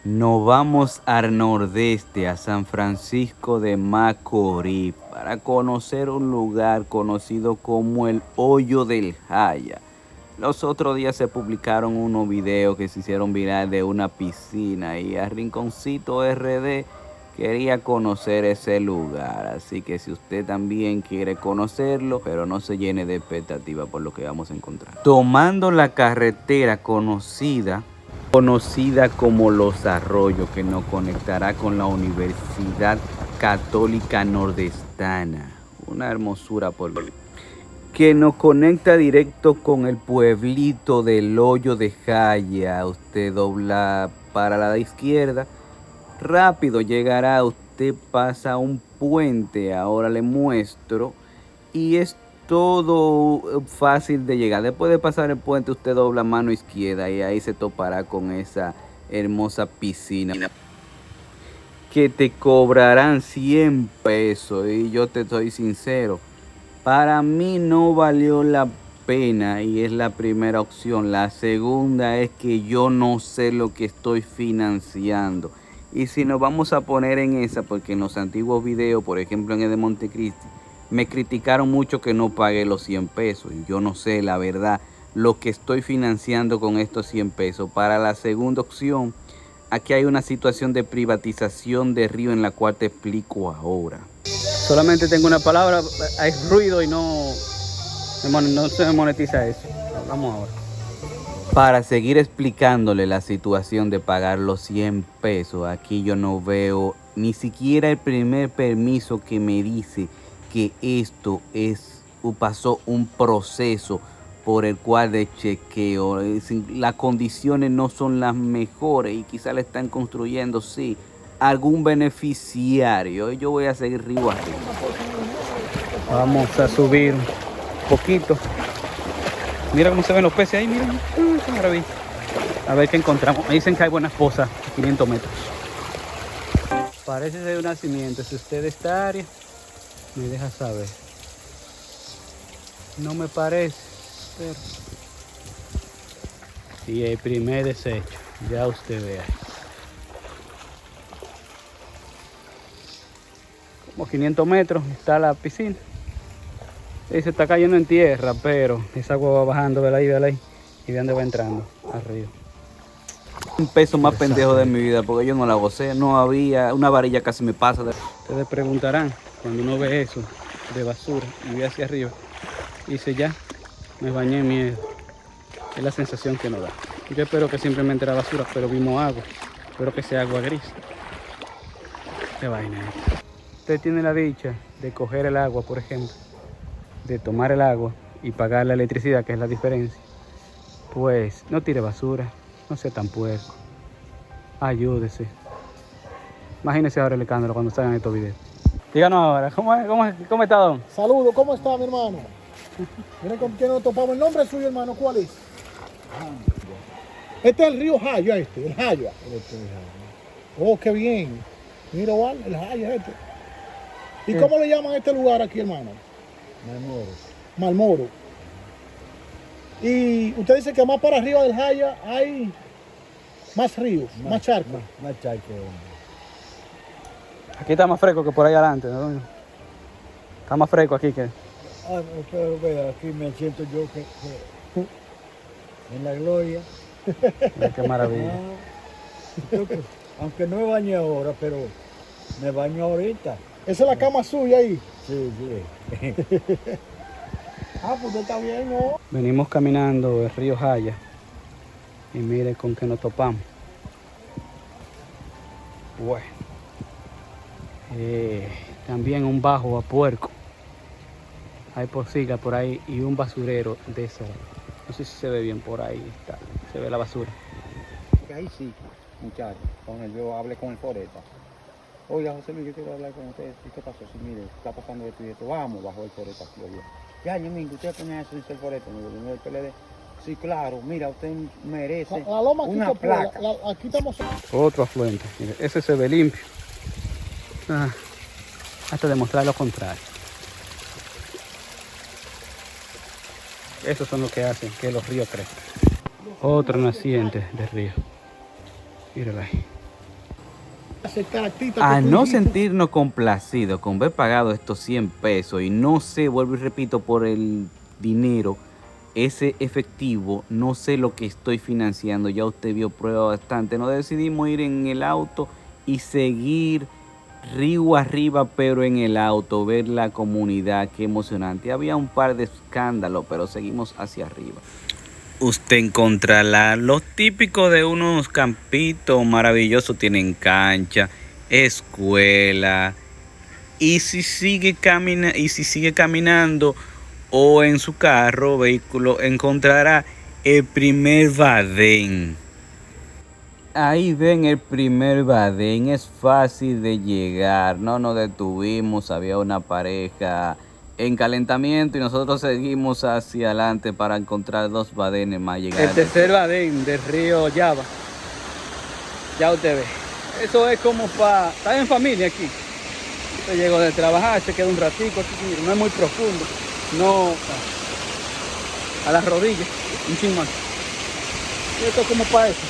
Nos vamos al nordeste, a San Francisco de Macorís, para conocer un lugar conocido como el Hoyo del Jaya. Los otros días se publicaron unos videos que se hicieron viral de una piscina y a Rinconcito RD quería conocer ese lugar. Así que si usted también quiere conocerlo, pero no se llene de expectativa por lo que vamos a encontrar. Tomando la carretera conocida como Los Arroyos, que nos conectará con la Universidad Católica Nordestana. Una hermosura por ver. Que nos conecta directo con el pueblito del Hoyo de Jaya. Usted dobla para la izquierda, rápido llegará, usted pasa un puente, ahora le muestro, y es todo fácil de llegar. Después de pasar el puente, usted dobla mano izquierda y ahí se topará con esa hermosa piscina que te cobrarán 100 pesos. Y yo te soy sincero, para mí no valió la pena y es la primera opción. La segunda es que yo no sé lo que estoy financiando. Y si nos vamos a poner en esa, porque en los antiguos videos, por ejemplo en el de Montecristi, me criticaron mucho que no pagué los 100 pesos. Y yo no sé la verdad lo que estoy financiando con estos 100 pesos. Para la segunda opción, aquí hay una situación de privatización de río en la cual te explico ahora. Solamente tengo una palabra, hay ruido y no se me monetiza eso. Vamos ahora. Para seguir explicándole la situación de pagar los 100 pesos, aquí yo no veo ni siquiera el primer permiso que me dice que esto pasó un proceso por el cual de chequeo. Las condiciones no son las mejores y quizá le están construyendo, sí, algún beneficiario. Yo voy a seguir río arriba. Vamos a subir un poquito. Mira cómo se ven los peces ahí, miren. Qué maravilla. A ver qué encontramos. Me dicen que hay buenas pozas a 500 metros. Parece ser un nacimiento. Si usted de esta área, me deja saber. No me parece, pero... Y el primer desecho, ya usted vea. Como 500 metros está la piscina. Y se está cayendo en tierra, pero esa agua va bajando, vela ahí, y vean dónde va entrando, arriba. Un peso más pendejo de mi vida, porque yo no la gocé, no había, una varilla casi me pasa. Ustedes preguntarán, cuando uno ve eso de basura y ve hacia arriba, y dice ya, me bañé en miedo. Es la sensación que nos da. Yo espero que simplemente era basura, pero vimos agua. Espero que sea agua gris. Qué vaina es. Usted tiene la dicha de coger el agua, por ejemplo, de tomar el agua y pagar la electricidad, que es la diferencia. Pues no tire basura, no sea tan puerco. Ayúdese. Imagínese ahora el escándalo cuando salgan estos videos. Díganos ahora, ¿cómo está, don? Saludos, ¿cómo está, mi hermano? Miren con quién nos topamos. ¿El nombre suyo, hermano, cuál es? Este es el río Jaya, el Jaya. Oh, qué bien. Mira, Juan, el Jaya este. ¿Y cómo le llaman a este lugar aquí, hermano? Malmoro. Malmoro. Y usted dice que más para arriba del Jaya hay más ríos, más charcos. Más charcos. Aquí está más fresco que por ahí adelante, ¿no? Está más fresco aquí que... Pero vea, aquí me siento yo que en la gloria. Mira qué maravilla. Aunque no me bañé ahora, pero me baño ahorita. Esa es la cama suya ahí. Sí, sí. Pues usted está bien, ¿no? Venimos caminando el río Jaya y mire con qué nos topamos. Bueno, también un bajo a puerco. Hay pocilga por ahí y un basurero de esa. No sé si se ve bien por ahí, está, se ve la basura. Ahí sí, muchachos, yo hablé con el foreta. Oiga, José Luis, yo quiero hablar con usted. ¿Y qué pasó? Sí, mire, está pasando esto y esto. Vamos, bajo el foreta. Ya, Ñemingo, usted pone eso, dice el foreta. Me el PLD. Sí, claro, mira, usted merece La loma aquí una placa. aquí estamos. Otro afluente, mire, ese se ve limpio. Hasta demostrar lo contrario. Esos son los que hacen que los ríos crezcan. Otro naciente de río. Míralo ahí. aceptar artistas A que tú no dijiste. sentirnos complacidos con haber pagado estos 100 pesos y no sé, vuelvo y repito, por el dinero, ese efectivo, no sé lo que estoy financiando, ya usted vio prueba bastante, nos decidimos ir en el auto y seguir río arriba, pero en el auto, ver la comunidad, qué emocionante. Había un par de escándalos, pero seguimos hacia arriba. Usted encontrará los típicos de unos campitos maravillosos, tienen cancha, escuela, y si sigue caminando o en su carro, vehículo, encontrará el primer badén. Ahí ven el primer badén, es fácil de llegar, no nos detuvimos, había una pareja en calentamiento y nosotros seguimos hacia adelante para encontrar 2 badenes más llegar. El tercer badén del río Yaba. Ya usted ve. Eso es como para estar en familia aquí. Usted llegó de trabajar, se queda un ratico aquí, mira, no es muy profundo. No a las rodillas, un chin más. Y esto es como para eso.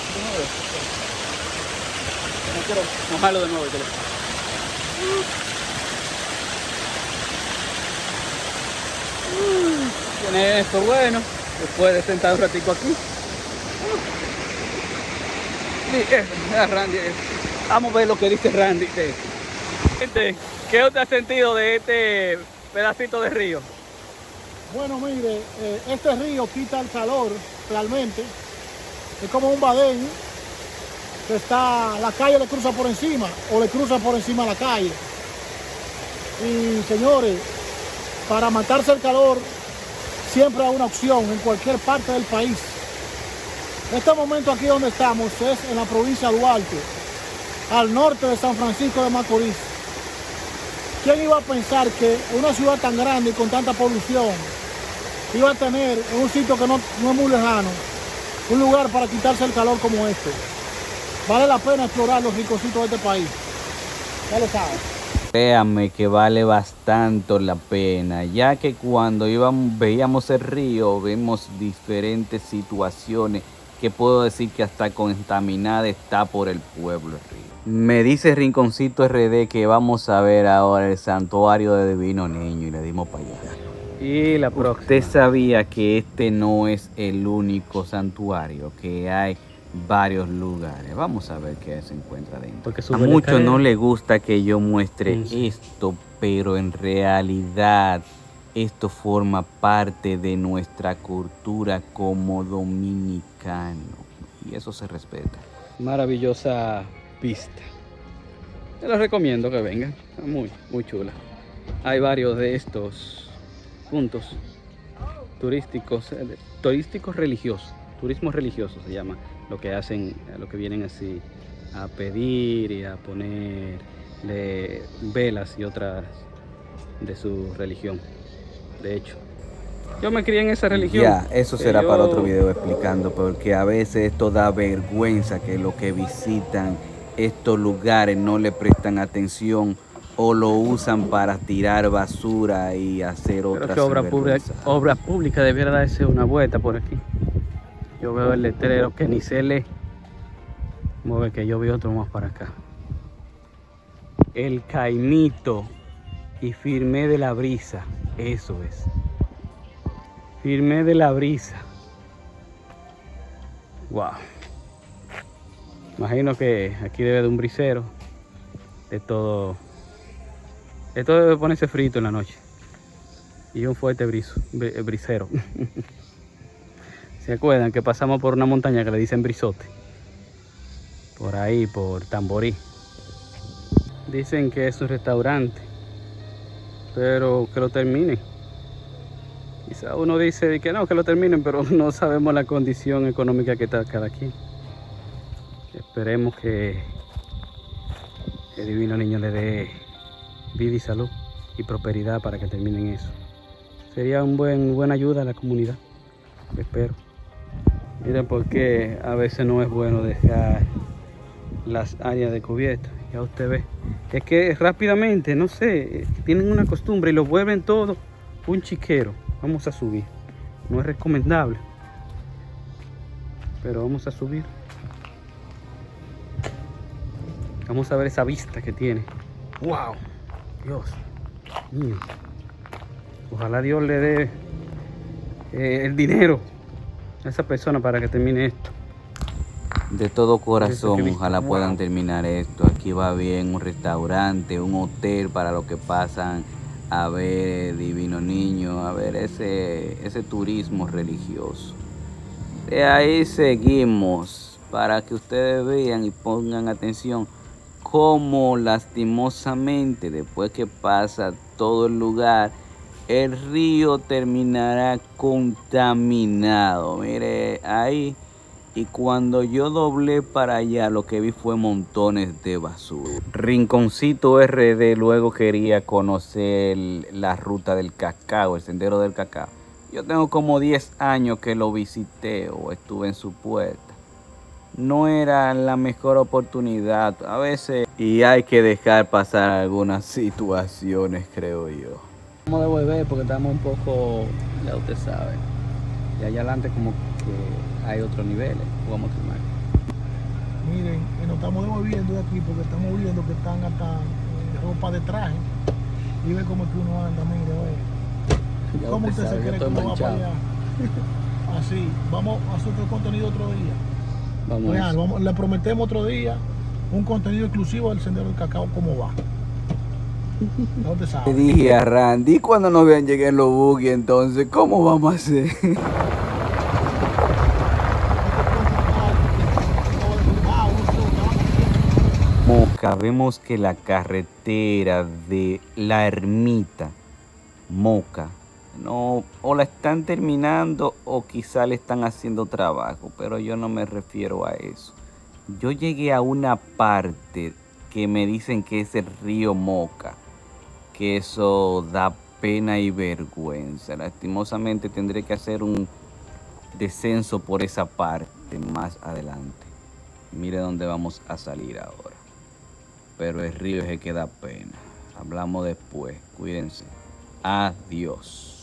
No quiero mojarlo de nuevo el teléfono. Tiene esto bueno, se puede sentar un ratico aquí. Randy, vamos a ver lo que dice Randy. Gente, ¿qué usted ha sentido de este pedacito de río? Bueno, mire, este río quita el calor realmente. Es como un badén que está, la calle le cruza por encima o le cruza por encima la calle. Y señores, para matarse el calor siempre hay una opción en cualquier parte del país. En este momento aquí donde estamos es en la provincia de Duarte, al norte de San Francisco de Macorís. ¿Quién iba a pensar que una ciudad tan grande y con tanta polución iba a tener en un sitio que no es muy lejano un lugar para quitarse el calor como este? Vale la pena explorar los rinconcitos de este país. Ya lo saben. Créanme que vale bastante la pena, ya que cuando veíamos el río, vemos diferentes situaciones que puedo decir que hasta contaminada está por el pueblo el río. Me dice Rinconcito RD que vamos a ver ahora el santuario de Divino Niño y le dimos para allá. Y la próxima. Usted sabía que este no es el único santuario, que hay varios lugares. Vamos a ver qué se encuentra dentro. Porque A muchos no les gusta que yo muestre esto, pero en realidad esto forma parte de nuestra cultura como dominicano y eso se respeta. Maravillosa vista. Te los recomiendo que vengan. Muy, muy chula. Hay varios de estos puntos turísticos religiosos. Turismo religioso se llama. Lo que hacen, lo que vienen así a pedir y a ponerle velas y otras de su religión. De hecho, yo me crié en esa religión. Ya, eso será para otro video explicando, porque a veces esto da vergüenza que los que visitan estos lugares no le prestan atención o lo usan para tirar basura y hacer otras sinvergüenzas. Obra pública debiera darse una vuelta por aquí. Yo veo el letrero que ni se lee. Vamos a ver que yo veo otro más para acá. El Caimito y Firmé de la Brisa. Eso es. Firmé de la Brisa. Wow. Imagino que aquí debe de un brisero. De todo. Esto debe ponerse frito en la noche. Y un fuerte brisero. ¿Se acuerdan que pasamos por una montaña que le dicen Brizote? Por ahí, por Tamborí. Dicen que es un restaurante, pero que lo terminen. Quizá uno dice que no, que lo terminen, pero no sabemos la condición económica que está cada quien. Esperemos que el Divino Niño le dé vida y salud y prosperidad para que terminen eso. Sería buena ayuda a la comunidad, espero. Miren por qué a veces no es bueno dejar las áreas descubiertas. Ya usted ve. Es que rápidamente, no sé, tienen una costumbre y lo vuelven todo un chiquero. Vamos a subir. No es recomendable, pero vamos a subir. Vamos a ver esa vista que tiene. ¡Wow! Dios mío. Ojalá Dios le dé el dinero a esa persona para que termine esto. De todo corazón, Eso que ojalá viste. puedan Wow. terminar esto. Aquí va bien un restaurante, un hotel para los que pasan a ver Divino Niño, a ver ese turismo religioso. De ahí seguimos para que ustedes vean y pongan atención cómo lastimosamente después que pasa todo el lugar, el río terminará contaminado. Mire ahí. Y cuando yo doblé para allá, lo que vi fue montones de basura. Rinconcito RD luego quería conocer la ruta del cacao, el sendero del cacao. Yo tengo como 10 años que lo visité o estuve en su puerta. No era la mejor oportunidad a veces y hay que dejar pasar algunas situaciones, creo yo. Vamos a devolver porque estamos un poco, ya usted sabe. Y allá adelante como que hay otros niveles. Vamos a tomar. Miren, nos estamos devolviendo de aquí porque estamos viendo que están hasta ropa de traje. Y ve cómo es que uno anda, mire, ve. Ya ¿Cómo usted usted se sabe, yo cree que estoy uno va para manchado. allá? Así, vamos a hacer otro contenido otro día. Vamos. Real, le prometemos otro día un contenido exclusivo del Sendero del Cacao, cómo va. Ya usted Le sabe. dije a Randy, cuando nos vean llegar en los buggy, entonces, ¿cómo vamos a hacer? Moca, vemos que la carretera de la ermita, Moca, no, o la están terminando o quizá le están haciendo trabajo, pero yo no me refiero a eso. Yo llegué a una parte que me dicen que es el río Moca, que eso da pena y vergüenza. Lastimosamente tendré que hacer un descenso por esa parte más adelante. Mire dónde vamos a salir ahora. Pero el río es el que da pena. Hablamos después. Cuídense. Adiós.